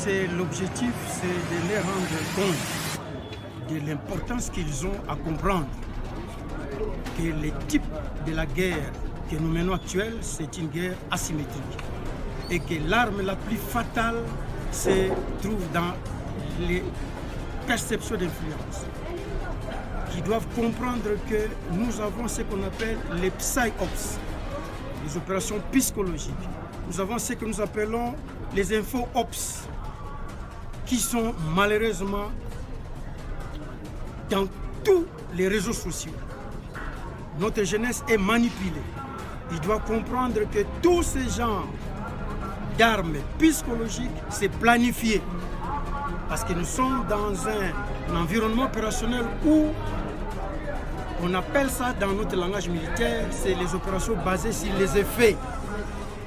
L'objectif, c'est de les rendre compte de l'importance qu'ils ont à comprendre que le type de la guerre que nous menons actuelle, c'est une guerre asymétrique et que l'arme la plus fatale se trouve dans les perceptions d'influence, qui doivent comprendre que nous avons ce qu'on appelle les psy-ops, les opérations psychologiques. Nous avons ce que nous appelons les info-ops, qui sont malheureusement dans tous les réseaux sociaux. Notre jeunesse est manipulée. Il doit comprendre que tous ces genres d'armes psychologiques, c'est planifié. Parce que nous sommes dans un environnement opérationnel où on appelle ça dans notre langage militaire, c'est les opérations basées sur les effets.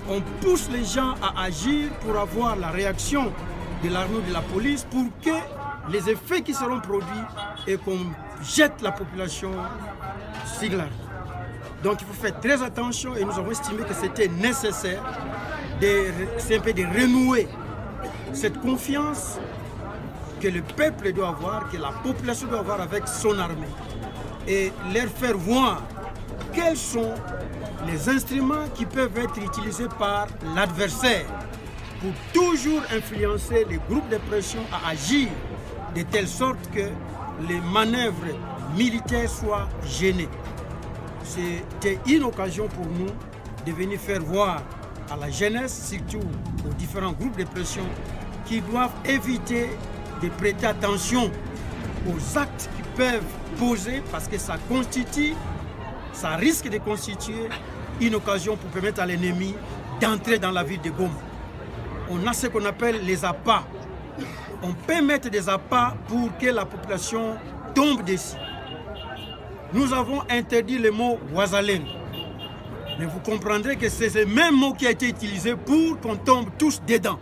On pousse les gens à agir pour avoir la réaction de l'armée ou de la police pour que les effets qui seront produits et qu'on jette la population sur la rue. Donc il faut faire très attention et nous avons estimé que c'était nécessaire de renouer cette confiance que le peuple doit avoir, que la population doit avoir avec son armée et leur faire voir quels sont les instruments qui peuvent être utilisés par l'adversaire pour toujours influencer les groupes de pression à agir de telle sorte que les manœuvres militaires soient gênées. C'était une occasion pour nous de venir faire voir à la jeunesse, surtout aux différents groupes de pression, qui doivent éviter de prêter attention aux actes qui peuvent poser parce que ça risque de constituer une occasion pour permettre à l'ennemi d'entrer dans la ville de Goma. On a ce qu'on appelle les appâts. On peut mettre des appâts pour que la population tombe dessus. Nous avons interdit le mot Wazalène. Mais vous comprendrez que c'est ce même mot qui a été utilisé pour qu'on tombe tous dedans.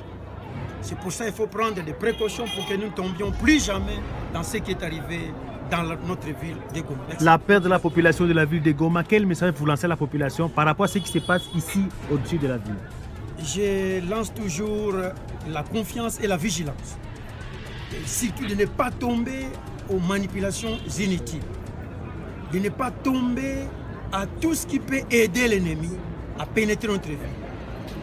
C'est pour ça qu'il faut prendre des précautions pour que nous ne tombions plus jamais dans ce qui est arrivé dans notre ville de Goma. Merci. La perte de la population de la ville de Goma, quel message vous lancez à la population par rapport à ce qui se passe ici au-dessus de la ville? Je lance toujours la confiance et la vigilance. Et surtout de ne pas tomber aux manipulations inutiles. De ne pas tomber à tout ce qui peut aider l'ennemi à pénétrer notre ville.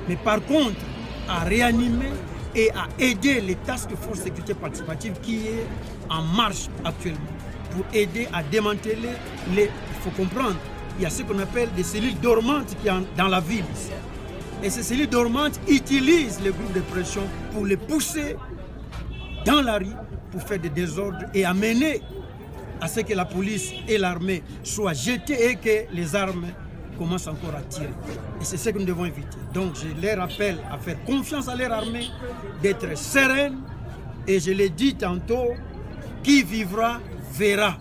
Mais par contre, à réanimer et à aider les task force sécurité participative qui est en marche actuellement pour aider à démanteler il faut comprendre, il y a ce qu'on appelle des cellules dormantes qui sont dans la ville. Et ces cellules dormantes utilisent les groupes de pression pour les pousser dans la rue pour faire des désordres et amener à ce que la police et l'armée soient jetées et que les armes commencent encore à tirer. Et c'est ce que nous devons éviter. Donc je les rappelle à faire confiance à leur armée, d'être sereine. Et je l'ai dit tantôt, qui vivra verra.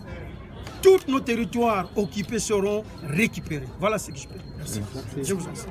Tous nos territoires occupés seront récupérés. Voilà ce que je peux dire. Merci. Je vous en prie.